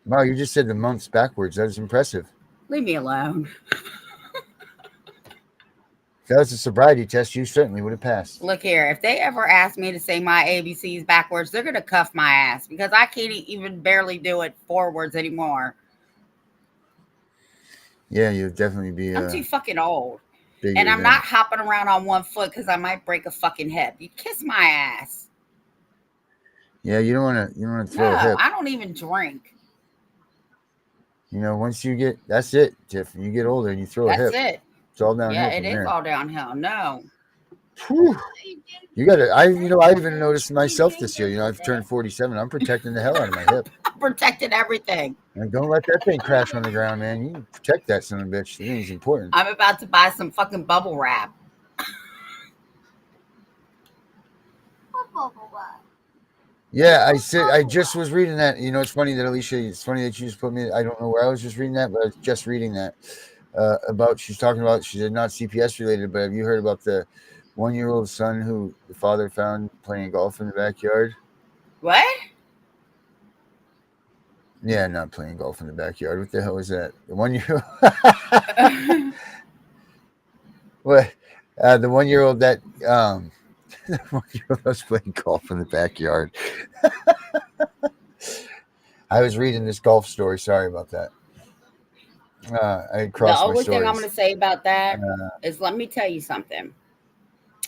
Wow, you just said the months backwards. That is impressive. Leave me alone. If that was a sobriety test, you certainly would have passed. Look here, if they ever ask me to say my ABCs backwards, they're gonna cuff my ass because I can't even barely do it forwards anymore. Yeah, you'd definitely be I'm too fucking old. bigger And I'm than. not hopping around on one foot because I might break a fucking hip. You kiss my ass. Yeah, you don't want to. You don't want to No, throw a hip. I don't even drink. Once you get, that's it, Tiff. You get older and you throw a That's hip. it. It's all downhill Yeah, from it is there. all downhill. No. Whew. You got to. I even noticed myself this year. I've turned 47. I'm protecting the hell out of my hip. I'm protecting everything. And don't let that thing crash on the ground, man. You protect that son of a bitch. The thing's important. I'm about to buy some fucking bubble wrap. Yeah, I just was reading that. It's funny that Alicia. It's funny that you just put me. I don't know where I was just reading that, but I was just reading that about. She's talking about. She said not CPS related, but have you heard about the 1-year-old son who the father found playing golf in the backyard? What? Yeah, not playing golf in the backyard. What the hell is that? The 1-year-old. What? The 1-year-old that the 1-year-old was playing golf in the backyard. I was reading this golf story. Sorry about that. I The crossed my only thing I'm stories. going to say about that is let me tell you something.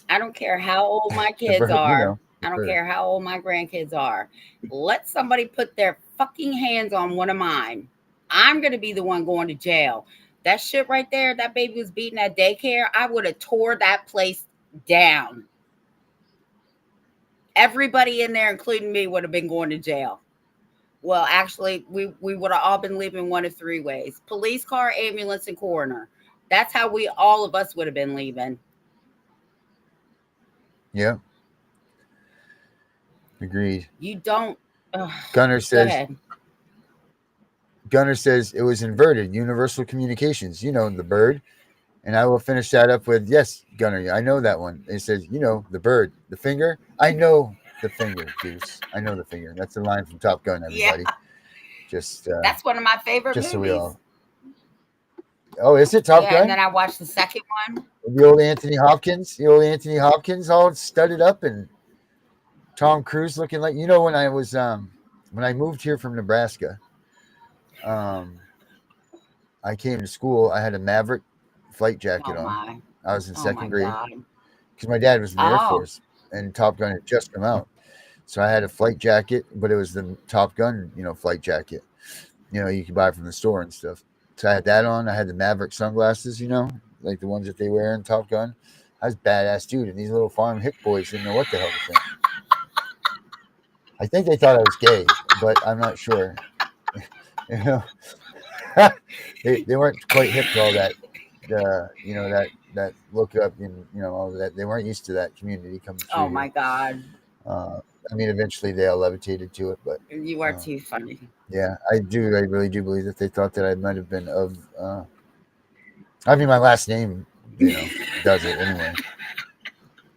I don't care how old my kids are. I don't care how old my grandkids are. Let somebody put their fucking hands on one of mine. I'm going to be the one going to jail. That shit right there, that baby was beaten at daycare. I would have tore that place down. Everybody in there, including me, would have been going to jail. Well, actually, we would have all been leaving one of 3 ways: police car, ambulance, and coroner. That's how all of us would have been leaving. Yeah. Agreed. You don't. Gunner Go says. ahead. Gunner says it was inverted. Universal communications. The bird. And I will finish that up with, yes, Gunner, I know that one. It says, the bird, the finger. I know the finger, Goose. I know the finger. That's the line from Top Gun, everybody. Yeah. Just That's one of my favorite just movies. so we all. Oh, is it Top Gun? And then I watched the second one. The old Anthony Hopkins, all studded up, and Tom Cruise looking like. When I was when I moved here from Nebraska, I came to school. I had a Maverick flight jacket on. I was in second grade because my dad was in the Air Force and Top Gun had just come out. So I had a flight jacket, but it was the Top Gun, flight jacket. You could buy from the store and stuff. So I had that on. I had the Maverick sunglasses, like the ones that they wear in Top Gun. I was a badass dude, and these little farm hick boys didn't know what the hell to think. I think they thought I was gay, but I'm not sure. They weren't quite hip to all that. That look up and all that. They weren't used to that community coming through. Oh my God. Eventually they all levitated to it, but you are too funny. Yeah, I really do believe that they thought that I might have been of. My last name, does it anyway,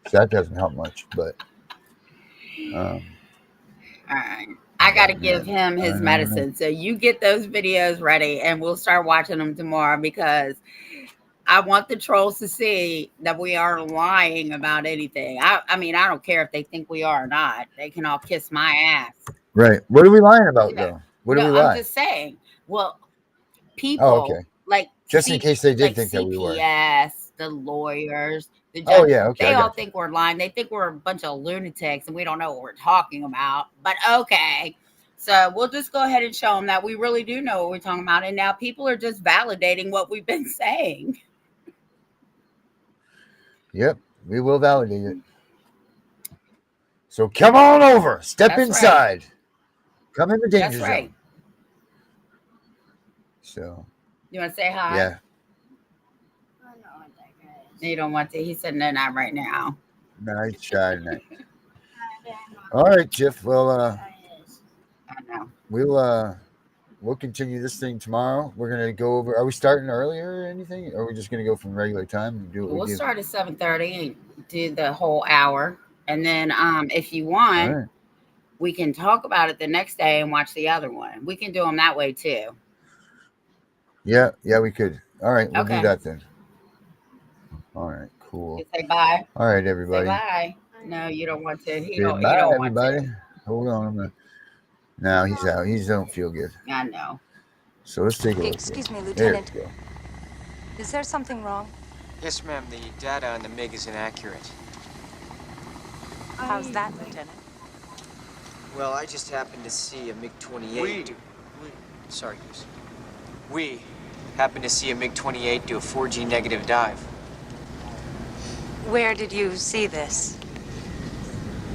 so that doesn't help much. But all right. I got to give him his medicine. So you get those videos ready and we'll start watching them tomorrow because I want the trolls to see that we aren't lying about anything. I don't care if they think we are or not. They can all kiss my ass. Right. What are we lying about, though? What are we lying? I'm just saying. Well, people like just in case they did think CPS, that we were. the lawyers, the judge, okay. They all think we're lying. They think we're a bunch of lunatics and we don't know what we're talking about. But okay. So we'll just go ahead and show them that we really do know what we're talking about. And now people are just validating what we've been saying. Yep, we will validate it. So come on over. Step inside. Right. Come in the danger zone. Right. So. You want to say hi? Yeah. I don't know what that is. You don't want to? He said no, not right now. Nice try tonight. All right, Tiff. Well, I know. we'll continue this thing tomorrow. We're gonna go over. Are we starting earlier or anything? Or are we just gonna go from regular time and do what We'll we do? start at 7:30 and do the whole hour, and then if you All want, right. we can talk about it the next day and watch the other one. We can do them that way too. Yeah, we could. All right, we'll do Okay. that then. All right, cool. You say bye. All right, Say everybody. bye. No, you don't want to. He don't. He Goodbye, don't want everybody. to. Hold on. No, he's out. He don't feel good. I know. So let's take a look. Excuse me, There Lieutenant. we go. Is there something wrong? Yes, ma'am. The data on the MiG is inaccurate. How's that, Lieutenant? Well, I just happened to see a MiG-28 Sorry, Goose. We happened to see a MiG-28 do a 4G negative dive. Where did you see this?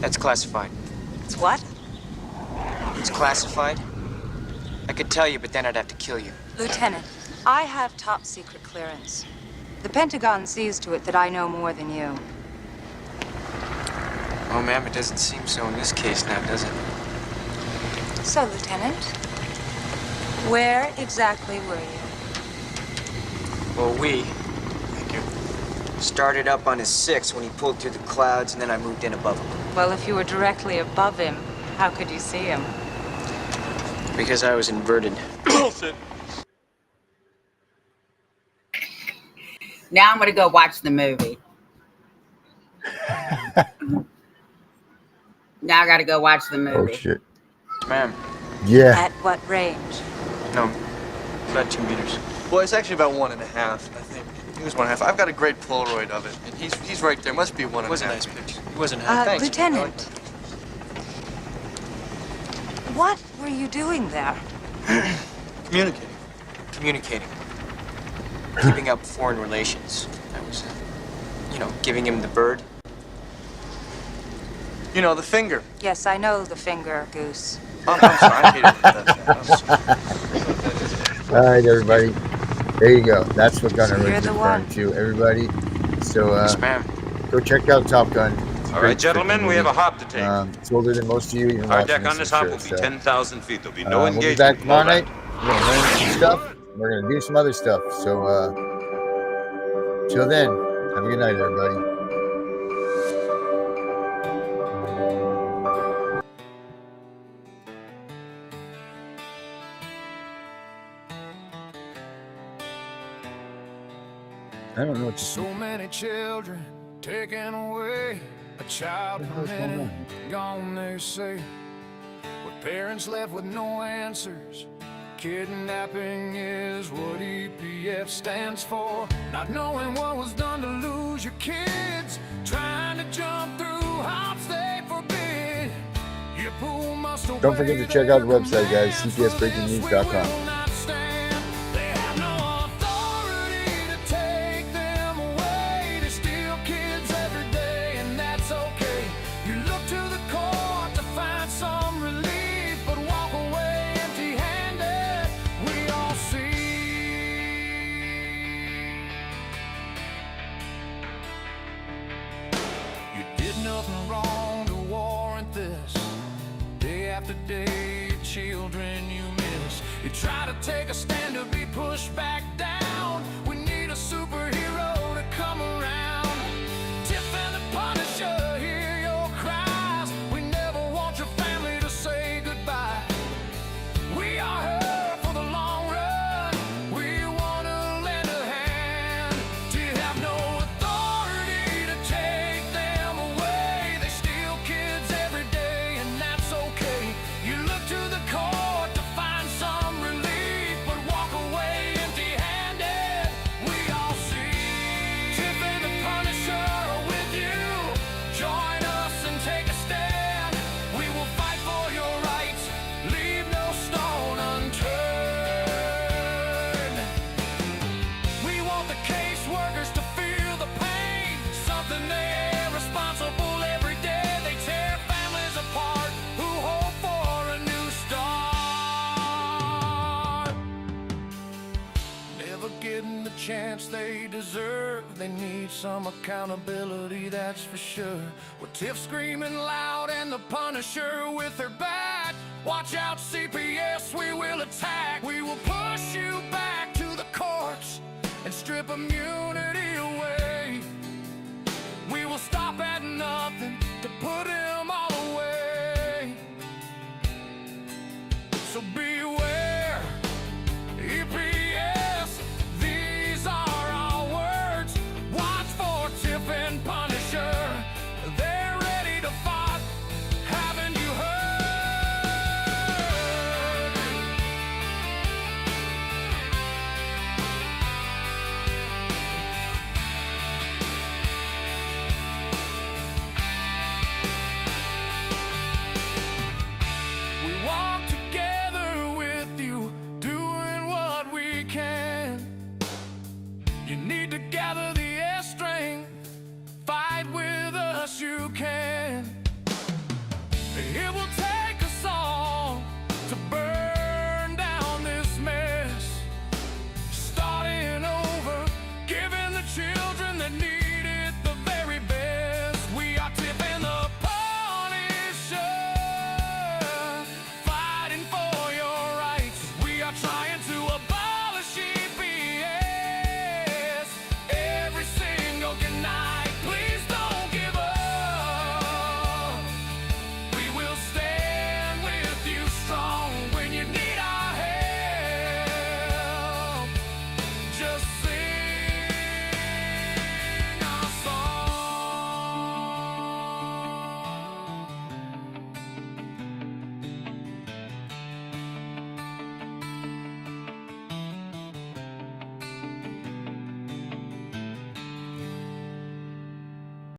That's classified. It's what? It's classified? I could tell you, but then I'd have to kill you. Lieutenant, I have top secret clearance. The Pentagon sees to it that I know more than you. Oh, ma'am, it doesn't seem so in this case now, does it? So, Lieutenant, where exactly were you? Well, we started up on his 6 when he pulled through the clouds, and then I moved in above him. Well, if you were directly above him, how could you see him? Because I was inverted. Now I'm gonna go watch the movie. Now I gotta go watch the Oh movie. shit. Ma'am, Yeah. At what range? no, about 2 meters. Well, it's actually about 1.5, I think. It was 1.5. I've got a great Polaroid of it, and he's right there. Must be 1.5. It was a nice picture. It wasn't thanks. Lieutenant, what were you doing there? Communicating. Communicating. Keeping up foreign relations. I was, giving him the bird. You know, the finger. Yes, I know the finger, Goose. I'm sorry. I hate it. I'm sorry. All right, everybody. There you go. That's what Gunner You're was the referring one. to. Everybody. So Yes, ma'am. go check out Top Gun. It's a All great right, gentlemen, freaking we have a movie. hop to take. It's older than most of you. Even Our watching deck on this hop I'm will sure, be so. 10,000 feet. There'll be no We'll be engagement. back tomorrow below night. that. We're gonna learn some stuff. We're gonna do some other stuff. So till then, have a good night, everybody. I don't know what to say. So many children taken away, a child per minute gone, they say. With parents left with no answers. Kidnapping is what EPF stands for. Not knowing what was done to lose your kids, trying to jump through hops they forbid. Your pool must Don't forget to check out the website, guys, cpsbreakingnews.com. Day, children you miss. You try to take a stand to be pushed back down. We need a superhero to come around. Tiff and the Punisher, hear your cries. We never want your family to say goodbye. We are here for the long run. We want to lend a hand. Do you have no authority to take them away? They steal kids every day, and that's okay. You look to the court to find some relief, but walk away empty-handed. We all see Tiff and the Punisher are with you. Join us and take a stand. We will fight for your rights. Leave no stone unturned. We want the caseworkers to feel the pain. Something they're responsible every day. They tear families apart who hope for a new start. Never getting the chance they deserve. They need some accountability, that's for sure. With Tiff screaming loud and the Punisher with her bat, Watch out, CPS, we will attack. We will push you back to the courts and strip immunity